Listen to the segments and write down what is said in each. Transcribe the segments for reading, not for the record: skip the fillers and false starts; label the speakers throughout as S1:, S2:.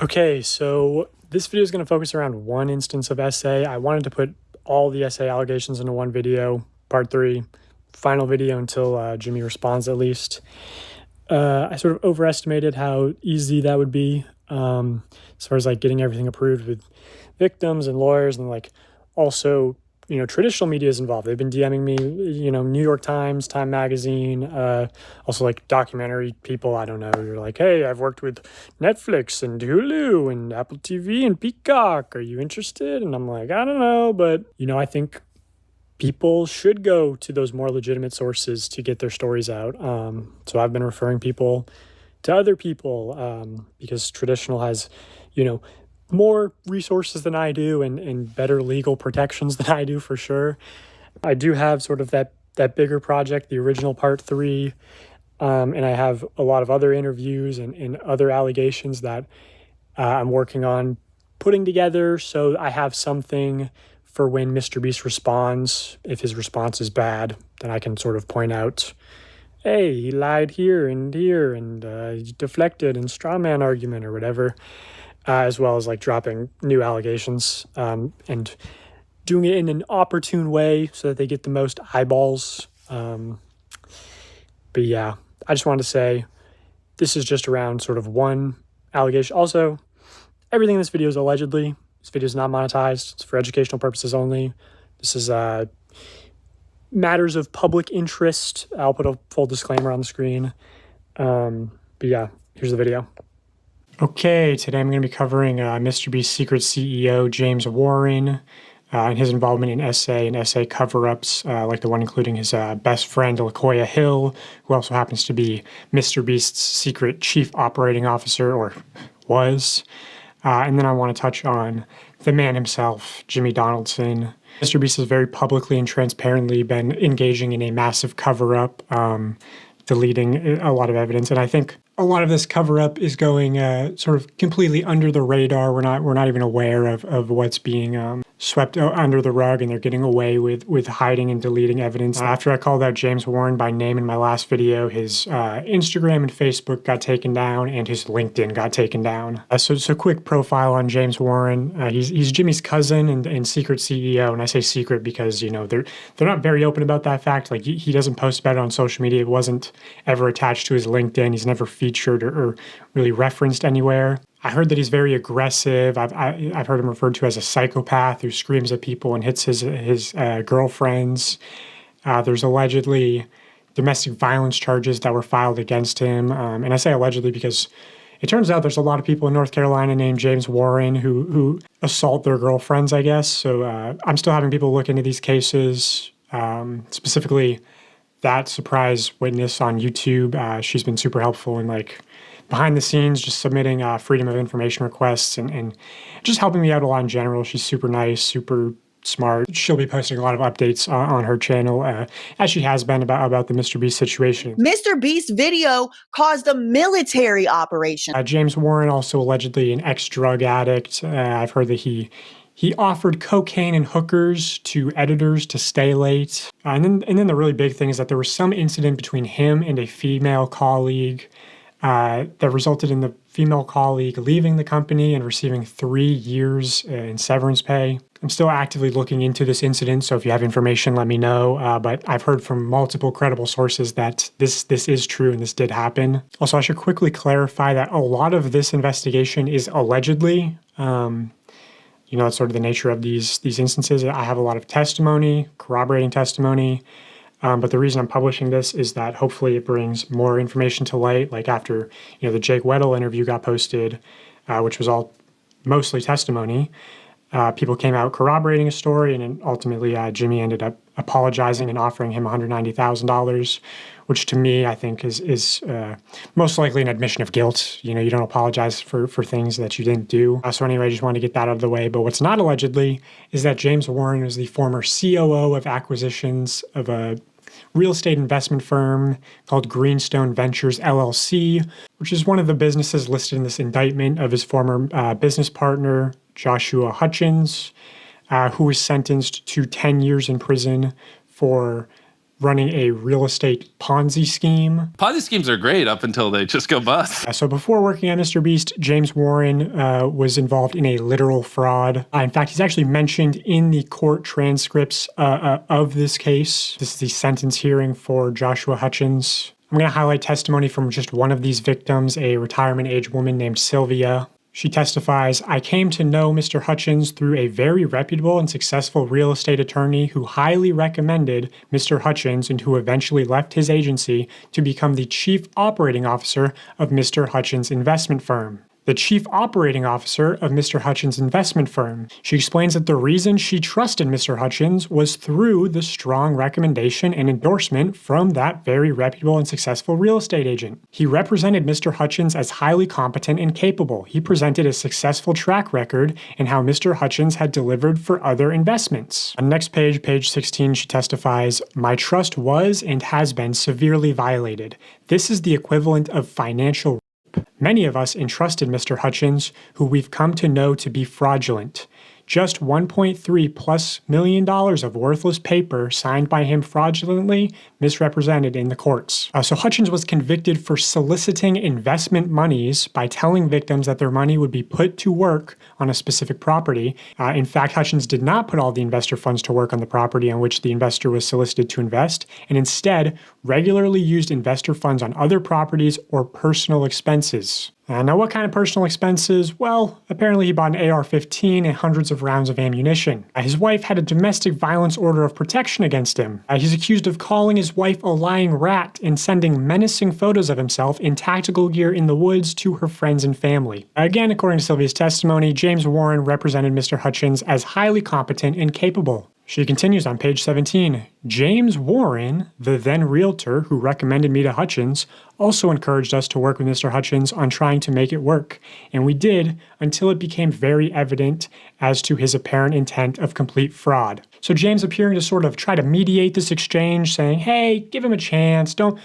S1: Okay, so this video is going to focus around one instance of essay. I wanted to put all the essay allegations into one video, part 3, final video until Jimmy responds at least. I sort of overestimated how easy that would be as far as like getting everything approved with victims and lawyers, and like also, traditional media is involved. They've been DMing me, New York Times, Time Magazine, also like documentary people. I don't know. You're like, hey, I've worked with Netflix and Hulu and Apple TV and Peacock. Are you interested? And I'm like, I don't know. But, I think people should go to those more legitimate sources to get their stories out. So I've been referring people to other people because traditional has, more resources than I do and better legal protections than I do for sure. I do have sort of that bigger project, the original part 3, and I have a lot of other interviews and other allegations that I'm working on putting together, so I have something for when MrBeast responds. If his response is bad, then I can sort of point out, hey, he lied here and he deflected and straw man argument or whatever. As well as like dropping new allegations and doing it in an opportune way so that they get the most eyeballs. But yeah, I just wanted to say this is just around sort of one allegation. Also, everything in this video is allegedly. This video is not monetized. It's for educational purposes only. This is matters of public interest. I'll put a full disclaimer on the screen. But yeah, here's the video. Okay, today I'm going to be covering MrBeast's secret CEO, James Warren, and his involvement in essay and essay cover-ups, like the one including his best friend, LaKoya Hill, who also happens to be MrBeast's secret chief operating officer, or was. And then I want to touch on the man himself, Jimmy Donaldson. MrBeast has very publicly and transparently been engaging in a massive cover-up, deleting a lot of evidence, and I think a lot of this cover-up is going sort of completely under the radar. We're not even aware of what's being swept under the rug, and they're getting away with hiding and deleting evidence. After I called out James Warren by name in my last video, his Instagram and Facebook got taken down, and his LinkedIn got taken down. So quick profile on James Warren. He's Jimmy's cousin and secret CEO, and I say secret because they're not very open about that fact. Like he doesn't post about it on social media. It wasn't ever attached to his LinkedIn. He's never featured or really referenced anywhere. I heard that he's very aggressive. I've heard him referred to as a psychopath who screams at people and hits his girlfriends. There's allegedly domestic violence charges that were filed against him. And I say allegedly because it turns out there's a lot of people in North Carolina named James Warren who assault their girlfriends, I guess. So I'm still having people look into these cases, specifically that surprise witness on YouTube. She's been super helpful in behind the scenes, just submitting freedom of information requests and just helping me out a lot in general. She's super nice, super smart. She'll be posting a lot of updates on her channel, as she has been about the MrBeast situation.
S2: MrBeast's video caused a military operation.
S1: James Warren, also allegedly an ex-drug addict. I've heard that he offered cocaine and hookers to editors to stay late. And then the really big thing is that there was some incident between him and a female colleague that resulted in the female colleague leaving the company and receiving 3 years in severance pay. I'm still actively looking into this incident, so if you have information, let me know. But I've heard from multiple credible sources that this is true and this did happen. Also, I should quickly clarify that a lot of this investigation is allegedly. That's sort of the nature of these instances. I have a lot of testimony, corroborating testimony. But the reason I'm publishing this is that hopefully it brings more information to light. Like after, the Jake Weddle interview got posted, which was all mostly testimony, people came out corroborating a story, and then ultimately Jimmy ended up apologizing and offering him $190,000, which to me I think is most likely an admission of guilt. You don't apologize for things that you didn't do. So anyway, I just wanted to get that out of the way. But what's not allegedly is that James Warren was the former COO of acquisitions of a real estate investment firm called Greenstone Ventures LLC, which is one of the businesses listed in this indictment of his former business partner, Joshua Hutchins, who was sentenced to 10 years in prison for running a real estate Ponzi scheme.
S3: Ponzi schemes are great up until they just go bust.
S1: So before working at MrBeast, James Warren was involved in a literal fraud. In fact, he's actually mentioned in the court transcripts of this case. This is the sentence hearing for Joshua Hutchins. I'm going to highlight testimony from just one of these victims, a retirement-age woman named Sylvia. She testifies, "I came to know Mr. Hutchins through a very reputable and successful real estate attorney who highly recommended Mr. Hutchins and who eventually left his agency to become the chief operating officer of Mr. Hutchins' investment firm." The chief operating officer of Mr. Hutchins' investment firm. She explains that the reason she trusted Mr. Hutchins was through the strong recommendation and endorsement from that very reputable and successful real estate agent. He represented Mr. Hutchins as highly competent and capable. He presented a successful track record and how Mr. Hutchins had delivered for other investments. On the next page, page 16, she testifies, "My trust was and has been severely violated. This is the equivalent of financial. Many of us entrusted Mr. Hutchins, who we've come to know to be fraudulent. Just $1.3+ million of worthless paper signed by him fraudulently misrepresented in the courts." So Hutchins was convicted for soliciting investment monies by telling victims that their money would be put to work on a specific property. In fact, Hutchins did not put all the investor funds to work on the property on which the investor was solicited to invest, and instead regularly used investor funds on other properties or personal expenses. Now, what kind of personal expenses? Well, apparently he bought an AR-15 and hundreds of rounds of ammunition. His wife had a domestic violence order of protection against him. He's accused of calling his wife a lying rat and sending menacing photos of himself in tactical gear in the woods to her friends and family. Again, according to Sylvia's testimony, James Warren represented Mr. Hutchins as highly competent and capable. She continues on page 17. "James Warren, the then realtor who recommended me to Hutchins, also encouraged us to work with Mr. Hutchins on trying to make it work, and we did until it became very evident as to his apparent intent of complete fraud." So James appearing to sort of try to mediate this exchange, saying, hey, give him a chance, don't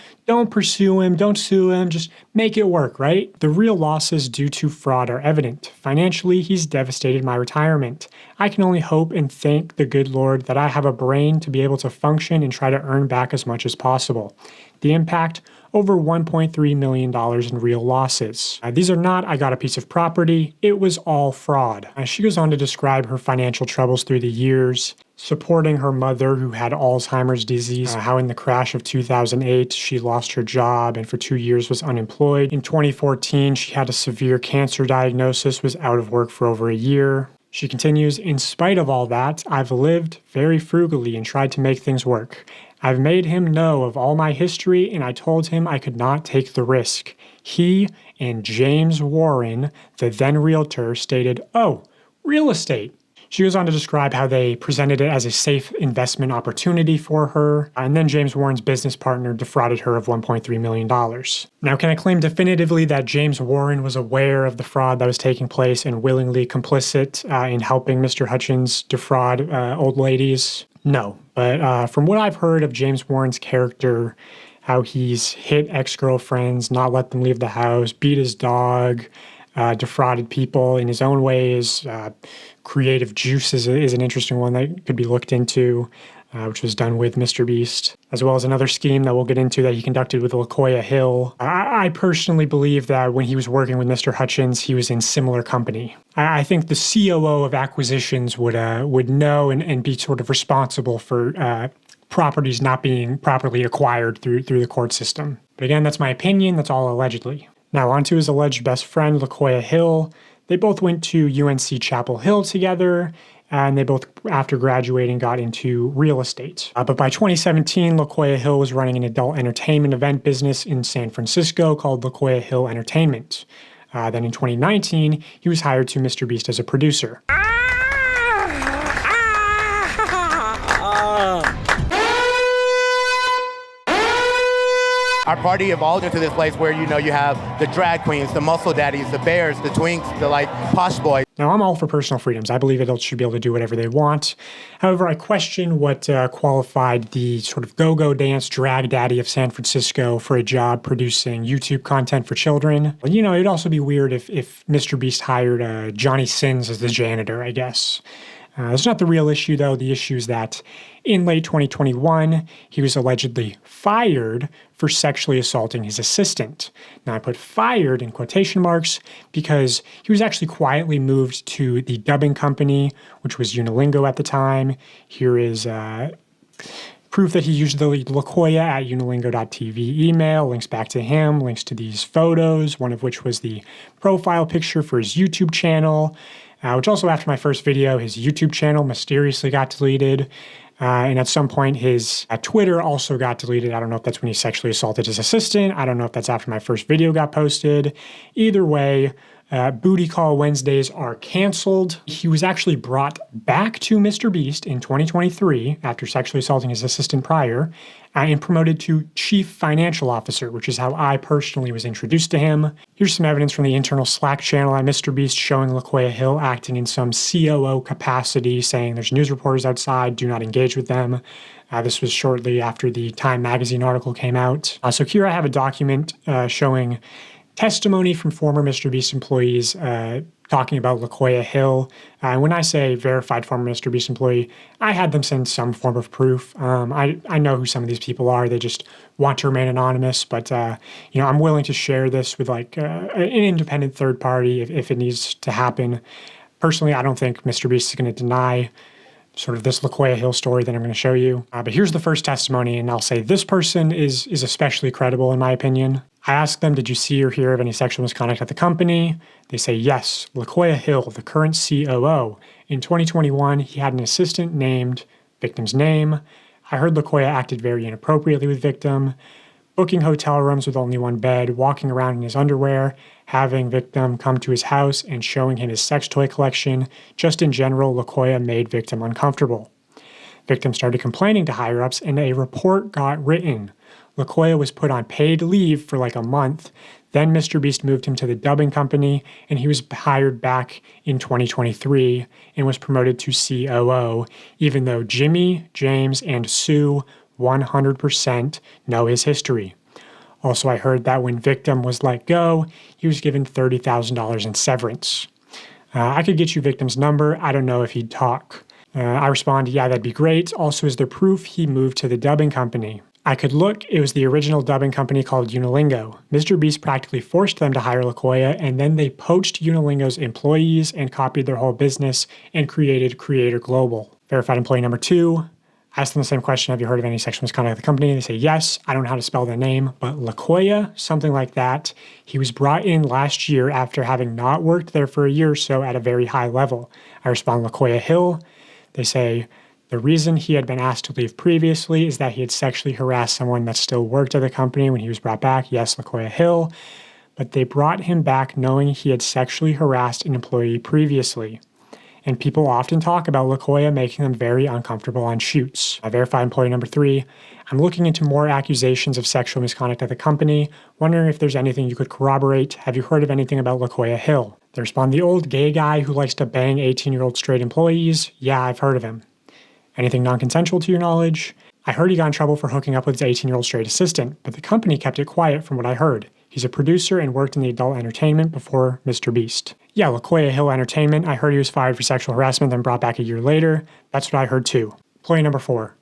S1: pursue him, don't sue him, just make it work, right? The real losses due to fraud are evident. Financially, he's devastated my retirement. I can only hope and thank the good Lord that I have a brain to be able to function and try to earn back as much as possible. The impact, over $1.3 million in real losses. These are not, I got a piece of property, it was all fraud. She goes on to describe her financial troubles through the years, supporting her mother who had Alzheimer's disease, how in the crash of 2008 she lost her job and for 2 years was unemployed. In 2014, she had a severe cancer diagnosis, was out of work for over a year. She continues, "In spite of all that, I've lived very frugally and tried to make things work. I've made him know of all my history and I told him I could not take the risk. He and James Warren, the then realtor, stated, 'Oh, real estate.'" She goes on to describe how they presented it as a safe investment opportunity for her, and then James Warren's business partner defrauded her of $1.3 million. Now, can I claim definitively that James Warren was aware of the fraud that was taking place and willingly complicit in helping Mr. Hutchins defraud old ladies? No, but from what I've heard of James Warren's character, how he's hit ex-girlfriends, not let them leave the house, beat his dog, defrauded people in his own ways. Creative Juice is an interesting one that could be looked into, which was done with MrBeast, as well as another scheme that we'll get into that he conducted with LaKoya Hill. I personally believe that when he was working with Mr. Hutchins, he was in similar company. I think the COO of acquisitions would know and be sort of responsible for properties not being properly acquired through the court system. But again, that's my opinion. That's all allegedly. Now, on to his alleged best friend, LaKoya Hill. They both went to UNC Chapel Hill together, and they both, after graduating, got into real estate. But by 2017, LaKoya Hill was running an adult entertainment event business in San Francisco called LaKoya Hill Entertainment. Then in 2019, he was hired to MrBeast as a producer.
S4: Our party evolved into this place where, you have the drag queens, the muscle daddies, the bears, the twinks, the posh boys.
S1: Now, I'm all for personal freedoms. I believe adults should be able to do whatever they want. However, I question what qualified the sort of go-go dance drag daddy of San Francisco for a job producing YouTube content for children. Well, it'd also be weird if MrBeast hired Johnny Sins as the janitor, I guess. It's not the real issue, though. The issue is that in late 2021, he was allegedly fired for sexually assaulting his assistant. Now, I put fired in quotation marks because he was actually quietly moved to the dubbing company, which was Unilingo at the time. Here is proof that he used the LaKoya at unilingo.tv email, links back to him, links to these photos, one of which was the profile picture for his YouTube channel, which also after my first video, his YouTube channel mysteriously got deleted. And at some point, his Twitter also got deleted. I don't know if that's when he sexually assaulted his assistant. I don't know if that's after my first video got posted. Either way, Booty Call Wednesdays are canceled. He was actually brought back to MrBeast in 2023 after sexually assaulting his assistant prior and promoted to Chief Financial Officer, which is how I personally was introduced to him. Here's some evidence from the internal Slack channel at MrBeast showing LaKoya Hill acting in some COO capacity, saying there's news reporters outside, do not engage with them. This was shortly after the Time magazine article came out. So here I have a document showing testimony from former MrBeast employees talking about LaKoya Hill. And when I say verified former MrBeast employee, I had them send some form of proof. I know who some of these people are. They just want to remain anonymous, but I'm willing to share this with like an independent third party if it needs to happen. Personally, I don't think MrBeast is going to deny sort of this LaKoya Hill story that I'm going to show you. But here's the first testimony, and I'll say this person is especially credible in my opinion. I asked them, did you see or hear of any sexual misconduct at the company? They say, yes, LaKoya Hill, the current COO. In 2021, he had an assistant named victim's name. I heard LaKoya acted very inappropriately with victim, booking hotel rooms with only one bed, walking around in his underwear, having victim come to his house and showing him his sex toy collection. Just in general, LaKoya made victim uncomfortable. Victim started complaining to higher-ups and a report got written. LaKoya was put on paid leave for like a month. Then MrBeast moved him to the dubbing company and he was hired back in 2023 and was promoted to COO, even though Jimmy, James, and Sue 100% know his history. Also, I heard that when victim was let go, he was given $30,000 in severance. I could get you victim's number. I don't know if he'd talk. I respond, yeah, that'd be great. Also, is there proof he moved to the dubbing company? I could look. It was the original dubbing company called Unilingo. MrBeast practically forced them to hire LaKoya, and then they poached Unilingo's employees and copied their whole business and created Creator Global. Verified employee number 2. Asked them the same question, have you heard of any sexual misconduct at the company? They say yes. I don't know how to spell the name, but LaKoya, something like that. He was brought in last year after having not worked there for a year or so at a very high level. I respond, LaKoya Hill. They say the reason he had been asked to leave previously is that he had sexually harassed someone that still worked at the company when he was brought back. Yes, LaKoya Hill. But they brought him back knowing he had sexually harassed an employee previously. And people often talk about LaKoya making them very uncomfortable on shoots. I verified employee number 3. I'm looking into more accusations of sexual misconduct at the company, wondering if there's anything you could corroborate. Have you heard of anything about LaKoya Hill? They respond, the old gay guy who likes to bang 18-year-old straight employees? Yeah, I've heard of him. Anything non-consensual to your knowledge? I heard he got in trouble for hooking up with his 18-year-old straight assistant, but the company kept it quiet from what I heard. He's a producer and worked in the adult entertainment before MrBeast. Yeah, LaKoya Hill Entertainment. I heard he was fired for sexual harassment, then brought back a year later. That's what I heard too. Employee number 4.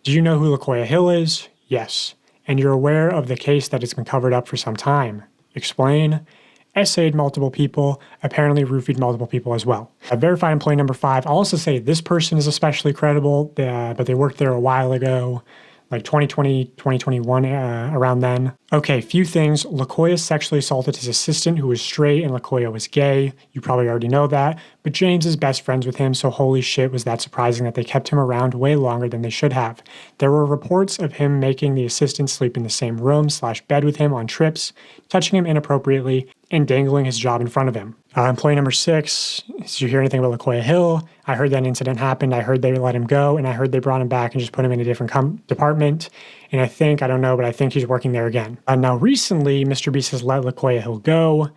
S1: Do you know who LaKoya Hill is? Yes. And you're aware of the case that has been covered up for some time. Explain. Essayed multiple people, apparently roofied multiple people as well. Verified employee number 5. I'll also say this person is especially credible, but they worked there a while ago, like 2020, 2021, around then. Okay, few things. LaKoya sexually assaulted his assistant who was straight and LaKoya was gay. You probably already know that. But James is best friends with him, so holy shit was that surprising that they kept him around way longer than they should have. There were reports of him making the assistant sleep in the same room/bed with him on trips, touching him inappropriately, and dangling his job in front of him. Employee number 6, did you hear anything about LaKoya Hill? I heard that incident happened. I heard they let him go, and I heard they brought him back and just put him in a different department. And I don't know, but I think he's working there again. Now, recently, MrBeast has let LaKoya Hill go.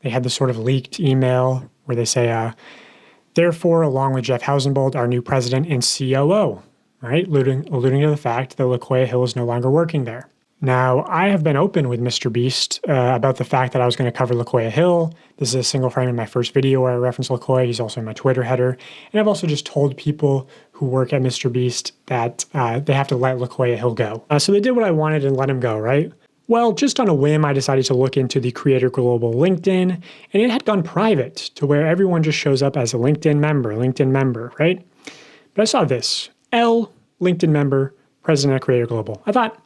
S1: They had this sort of leaked email where they say, therefore, along with Jeff Hausenbold, our new president and COO, right? Alluding to the fact that LaKoya Hill is no longer working there. Now, I have been open with MrBeast about the fact that I was going to cover LaQuia Hill. This is a single frame in my first video where I reference LaQuia. He's also in my Twitter header. And I've also just told people who work at MrBeast that they have to let LaQuia Hill go. So they did what I wanted and let him go, right? Well, just on a whim, I decided to look into the Creator Global LinkedIn, and it had gone private to where everyone just shows up as a LinkedIn member, right? But I saw this, L, LinkedIn member, president at Creator Global. I thought,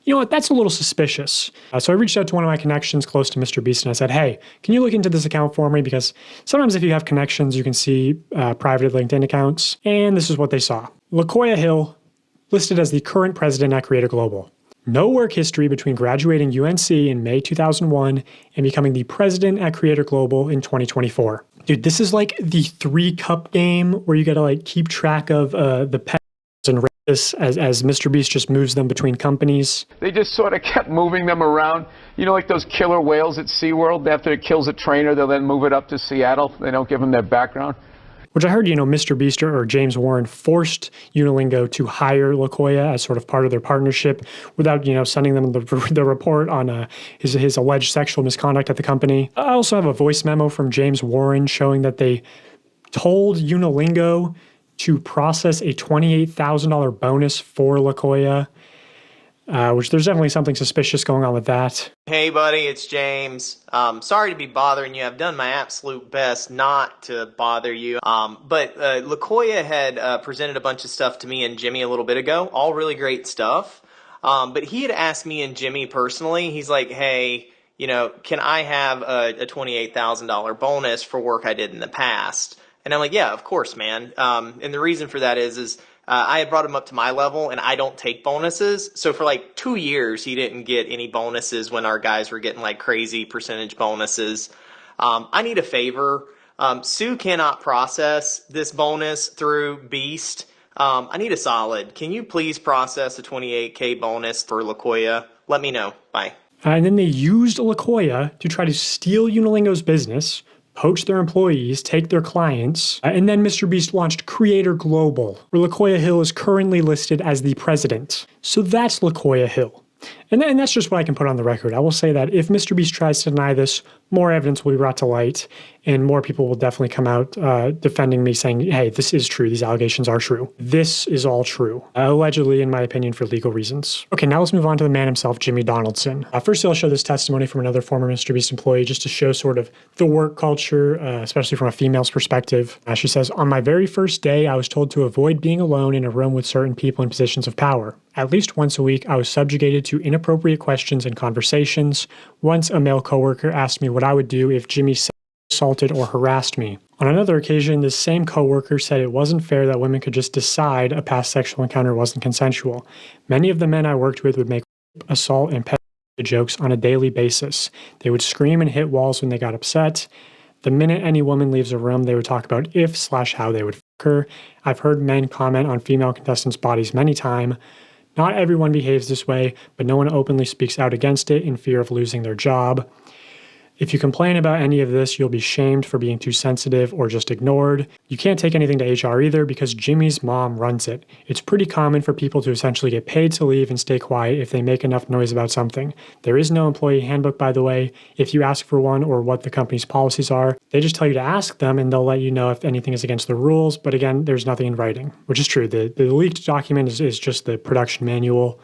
S1: you know what, that's a little suspicious. So I reached out to one of my connections close to MrBeast and I said, hey, can you look into this account for me? Because sometimes if you have connections, you can see private LinkedIn accounts. And this is what they saw. LaQuia Hill, listed as the current president at Creator Global. No work history between graduating UNC in May 2001 and becoming the president at Creator Global in 2024. Dude, this is like the 3-cup game where you gotta like keep track of the pets and races as MrBeast just moves them between companies.
S5: They just sort of kept moving them around. You know, like those killer whales at SeaWorld, after it kills a trainer, they'll then move it up to Seattle. They don't give them their background.
S1: Which I heard, you know, MrBeast or James Warren forced Unilingo to hire LaQuia as sort of part of their partnership without, you know, sending them the report on his alleged sexual misconduct at the company. I also have a voice memo from James Warren showing that they told Unilingo to process a $28,000 bonus for LaQuia, which there's definitely something suspicious going on with that.
S6: Hey buddy, it's James. Sorry to be bothering you. I've done my absolute best not to bother you. But LaQuia had presented a bunch of stuff to me and Jimmy a little bit ago. All really great stuff. But he had asked me and Jimmy personally, he's like, hey, you know, can I have a $28,000 bonus for work I did in the past? And I'm like, yeah, of course, man. And the reason for that is I had brought him up to my level, and I don't take bonuses. So for like 2 years, he didn't get any bonuses when our guys were getting like crazy percentage bonuses. I need a favor. Sue cannot process this bonus through Beast. I need a solid. Can you please process a $28K bonus for LaQuia? Let me know. Bye.
S1: And then they used LaQuia to try to steal Unilingo's business, poach their employees, take their clients, and then MrBeast launched Creator Global, where LaQuia Hill is currently listed as the president. So that's LaQuia Hill. And that's just what I can put on the record. I will say that if MrBeast tries to deny this, more evidence will be brought to light, and more people will definitely come out defending me, saying, hey, this is true, these allegations are true. This is all true, allegedly, in my opinion, for legal reasons. Okay, now let's move on to the man himself, Jimmy Donaldson. First, I'll show this testimony from another former MrBeast employee, just to show sort of the work culture, especially from a female's perspective. She says, on my very first day, I was told to avoid being alone in a room with certain people in positions of power. At least once a week, I was subjugated to inappropriate questions and conversations. Once a male coworker asked me what I would do if Jimmy assaulted or harassed me. On another occasion, this same coworker said it wasn't fair that women could just decide a past sexual encounter wasn't consensual. Many of the men I worked with would make assault and pedophilia jokes on a daily basis. They would scream and hit walls when they got upset. The minute any woman leaves a room, they would talk about if/how they would fuck her. I've heard men comment on female contestants' bodies many times. Not everyone behaves this way, but no one openly speaks out against it in fear of losing their job. If you complain about any of this, you'll be shamed for being too sensitive or just ignored. You can't take anything to HR either because Jimmy's mom runs it. It's pretty common for people to essentially get paid to leave and stay quiet if they make enough noise about something. There is no employee handbook, by the way. If you ask for one or what the company's policies are, they just tell you to ask them and they'll let you know if anything is against the rules. But again, there's nothing in writing, which is true. The leaked document is just the production manual.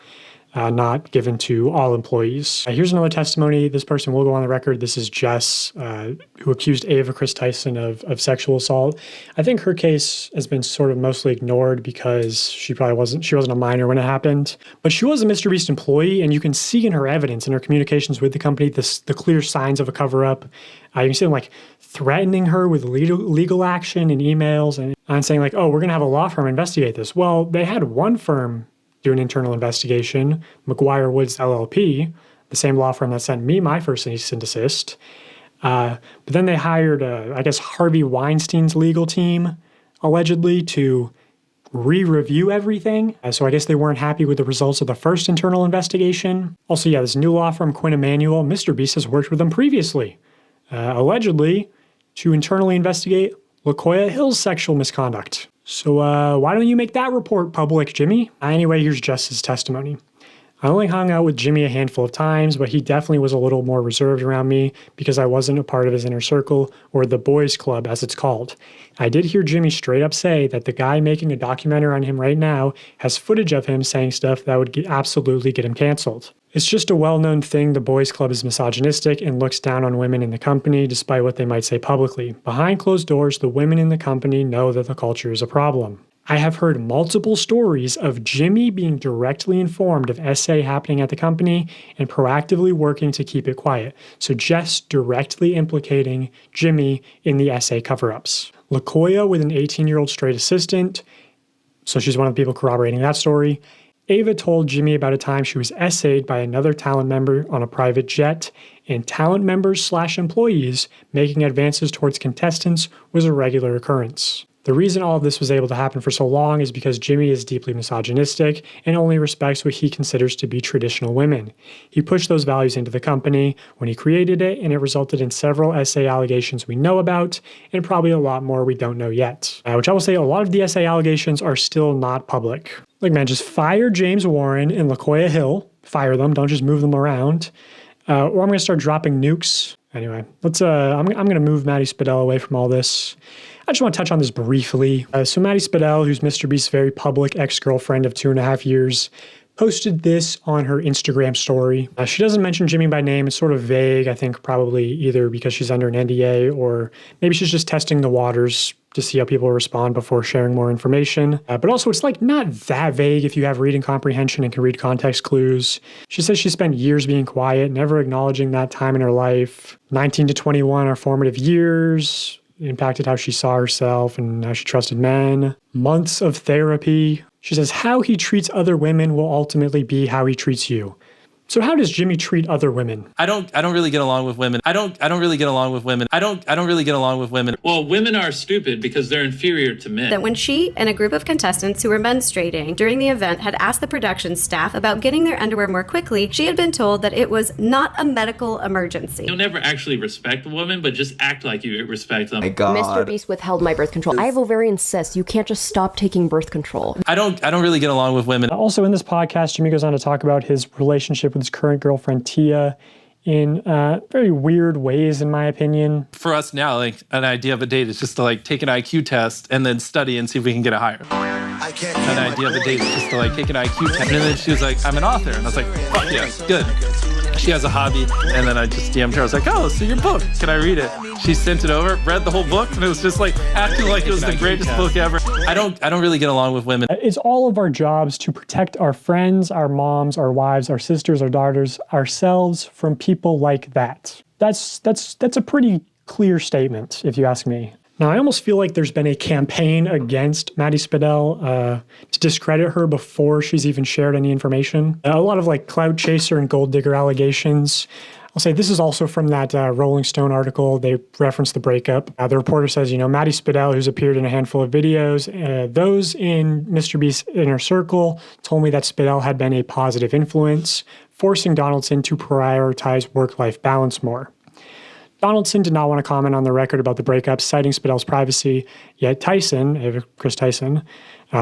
S1: Not given to all employees. Here's another testimony. This person will go on the record. This is Jess, who accused Ava Chris Tyson of sexual assault. I think her case has been sort of mostly ignored because she wasn't a minor when it happened. But she was a MrBeast employee, and you can see in her evidence, in her communications with the company, the clear signs of a cover-up. You can see them like threatening her with legal action and emails and saying like, oh, we're going to have a law firm investigate this. Well, they had one firm do an internal investigation, McGuire Woods LLP, the same law firm that sent me my first cease and desist. But then they hired, I guess, Harvey Weinstein's legal team, allegedly, to re-review everything. So I guess they weren't happy with the results of the first internal investigation. Also, yeah, this new law firm, Quinn Emanuel, MrBeast has worked with them previously, allegedly, to internally investigate LaQuia Hill's sexual misconduct. So why don't you make that report public, Jimmy? Anyway, here's Jess's testimony. I only hung out with Jimmy a handful of times, but he definitely was a little more reserved around me because I wasn't a part of his inner circle, or the boys club as it's called. I did hear Jimmy straight up say that the guy making a documentary on him right now has footage of him saying stuff that would absolutely get him canceled. It's just a well-known thing the boys club is misogynistic and looks down on women in the company despite what they might say publicly. Behind closed doors, the women in the company know that the culture is a problem. I have heard multiple stories of Jimmy being directly informed of SA happening at the company and proactively working to keep it quiet. So Jess directly implicating Jimmy in the SA cover-ups. LaKoya with an 18-year-old straight assistant, so she's one of the people corroborating that story. Ava told Jimmy about a time she was essayed by another talent member on a private jet, and talent members / employees making advances towards contestants was a regular occurrence. The reason all of this was able to happen for so long is because Jimmy is deeply misogynistic and only respects what he considers to be traditional women. He pushed those values into the company when he created it, and it resulted in several SA allegations we know about, and probably a lot more we don't know yet. Which I will say, a lot of the SA allegations are still not public. Like, man, just fire James Warren and LaKoya Hill. Fire them, don't just move them around. Or I'm going to start dropping nukes. Anyway, I'm going to move Maddie Spadell away from all this. I just want to touch on this briefly. So Maddie Spadell, who's MrBeast's very public ex-girlfriend of 2.5 years, posted this on her Instagram story. She doesn't mention Jimmy by name. It's sort of vague. I think probably either because she's under an NDA or maybe she's just testing the waters to see how people respond before sharing more information. But also it's like not that vague if you have reading comprehension and can read context clues. She says she spent years being quiet, never acknowledging that time in her life. 19 to 21 are formative years. Impacted how she saw herself and how she trusted men. Months of therapy. She says how he treats other women will ultimately be how he treats you. So how does Jimmy treat other women?
S3: I don't really get along with women. I don't really get along with women. I don't really get along with women.
S7: Well, women are stupid because they're inferior to men.
S8: That when she and a group of contestants who were menstruating during the event had asked the production staff about getting their underwear more quickly, she had been told that it was not a medical emergency.
S7: You'll never actually respect a woman, but just act like you respect them.
S9: My God.
S10: MrBeast withheld my birth control. I have ovarian cysts. You can't just stop taking birth control.
S3: I don't really get along with women.
S1: Also in this podcast, Jimmy goes on to talk about his relationship with his current girlfriend, Tia, in very weird ways, in my opinion.
S3: For us now, like, an idea of a date is just to, like, take an IQ test and then study and see if we can get a higher. An idea of a date is just to, like, take an IQ test. And then she was like, I'm an author. And I was like, fuck yeah, good. She has a hobby. And then I just DM'd her. I was like, oh, so your book, can I read it? She sent it over, read the whole book, and it was just like acting like it was the greatest book ever. I don't really get along with women.
S1: It's all of our jobs to protect our friends, our moms, our wives, our sisters, our daughters, ourselves from people like that. That's a pretty clear statement, if you ask me. Now, I almost feel like there's been a campaign against Maddie Spadell to discredit her before she's even shared any information. A lot of like clout chaser and gold digger allegations. I'll say this is also from that Rolling Stone article. They referenced the breakup. The reporter says, Maddie Spadell, who's appeared in a handful of videos, those in MrBeast's inner circle told me that Spadell had been a positive influence, forcing Donaldson to prioritize work-life balance more. Donaldson did not want to comment on the record about the breakup, citing Spadell's privacy, yet Chris Tyson,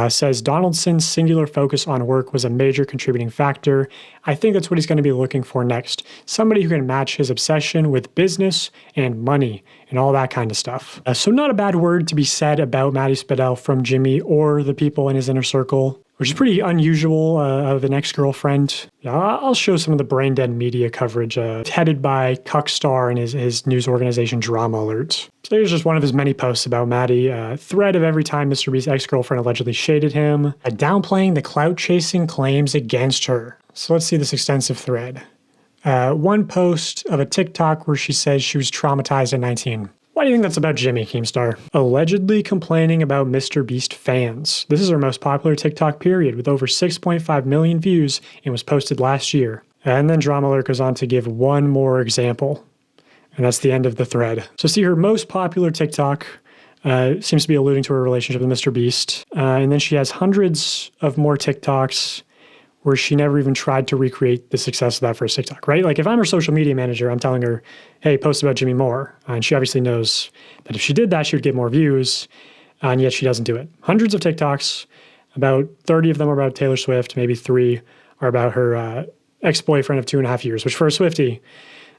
S1: says Donaldson's singular focus on work was a major contributing factor. I think that's what he's going to be looking for next. Somebody who can match his obsession with business and money and all that kind of stuff. So not a bad word to be said about Maddie Spadell from Jimmy or the people in his inner circle, which is pretty unusual of an ex-girlfriend. I'll show some of the brain dead media coverage headed by Cuckstar and his news organization Drama Alert. So here's just one of his many posts about Maddie. Thread of every time MrBeast's ex-girlfriend allegedly shaded him, downplaying the clout-chasing claims against her. So let's see this extensive thread. One post of a TikTok where she says she was traumatized at 19. Why do you think that's about Jimmy, Keemstar? Allegedly complaining about MrBeast fans. This is her most popular TikTok period with over 6.5 million views and was posted last year. And then Drama Alert goes on to give one more example. And that's the end of the thread. So see, her most popular TikTok seems to be alluding to her relationship with MrBeast. And then she has hundreds of more TikToks where she never even tried to recreate the success of that first TikTok, right? Like if I'm her social media manager, I'm telling her, hey, post about Jimmy more. And she obviously knows that if she did that, she would get more views, and yet she doesn't do it. Hundreds of TikToks, about 30 of them are about Taylor Swift, maybe 3 are about her ex-boyfriend of 2.5 years, which for a Swiftie,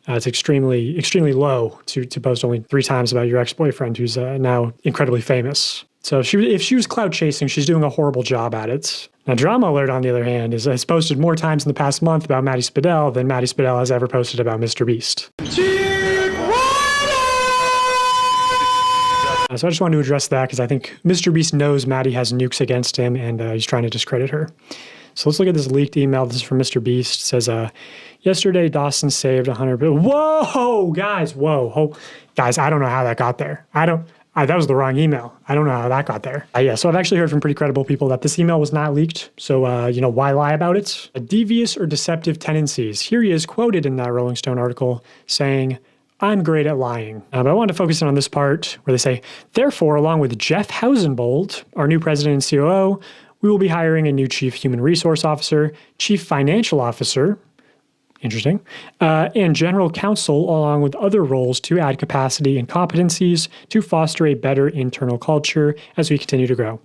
S1: it's extremely, extremely low to post only 3 times about your ex-boyfriend who's now incredibly famous. So if she was clout chasing, she's doing a horrible job at it. Now, Drama Alert, on the other hand, has posted more times in the past month about Maddie Spadell than Maddie Spadell has ever posted about MrBeast. So I just wanted to address that because I think MrBeast knows Maddie has nukes against him and he's trying to discredit her. So let's look at this leaked email. This is from MrBeast. It says, yesterday Dawson saved 100 billion. Whoa, guys, whoa. Guys, I don't know how that got there. That was the wrong email. I don't know how that got there. Yeah, so I've actually heard from pretty credible people that this email was not leaked. So, why lie about it? Devious or deceptive tendencies. Here he is quoted in that Rolling Stone article saying, I'm great at lying. But I wanted to focus in on this part where they say, therefore, along with Jeff Hausenbold, our new president and COO, we will be hiring a new chief human resource officer, chief financial officer, interesting, and general counsel, along with other roles to add capacity and competencies to foster a better internal culture as we continue to grow.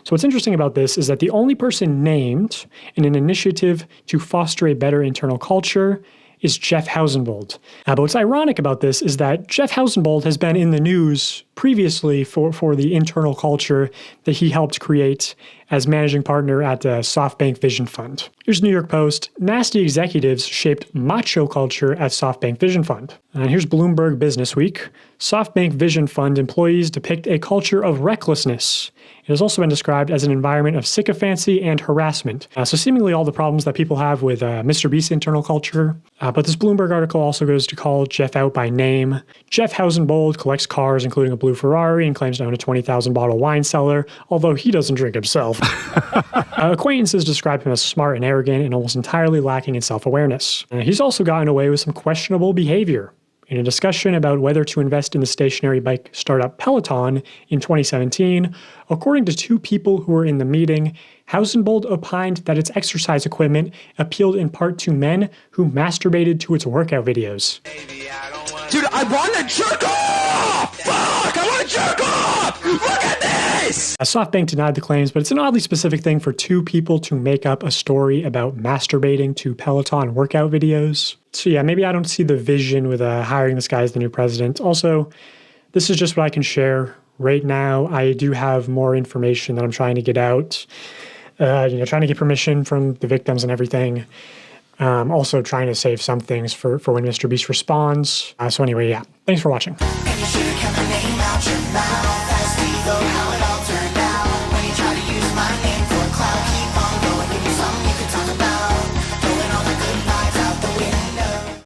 S1: So what's interesting about this is that the only person named in an initiative to foster a better internal culture is Jeff Hausenbold. But what's ironic about this is that Jeff Hausenbold has been in the news previously for the internal culture that he helped create as managing partner at SoftBank Vision Fund. Here's New York Post. Nasty executives shaped macho culture at SoftBank Vision Fund. And here's Bloomberg Business Week. SoftBank Vision Fund employees depict a culture of recklessness. It has also been described as an environment of sycophancy and harassment. So seemingly all the problems that people have with MrBeast's internal culture. But this Bloomberg article also goes to call Jeff out by name. Jeff Hausenbold collects cars, including a blue Ferrari, and claims to own a 20,000 bottle wine cellar, although he doesn't drink himself. Acquaintances describe him as smart and arrogant and almost entirely lacking in self-awareness. He's also gotten away with some questionable behavior. In a discussion about whether to invest in the stationary bike startup Peloton in 2017, according to 2 people who were in the meeting, Hausenbold opined that its exercise equipment appealed in part to men who masturbated to its workout videos.
S9: Dude, I want to jerk off! Fuck! I want to jerk off! Look at this!
S1: SoftBank denied the claims, but it's an oddly specific thing for 2 people to make up a story about masturbating to Peloton workout videos. So yeah, maybe I don't see the vision with hiring this guy as the new president. Also, this is just what I can share right now. I do have more information that I'm trying to get out. Trying to get permission from the victims and everything. Also trying to save some things for when MrBeast responds. So anyway, yeah, thanks for watching.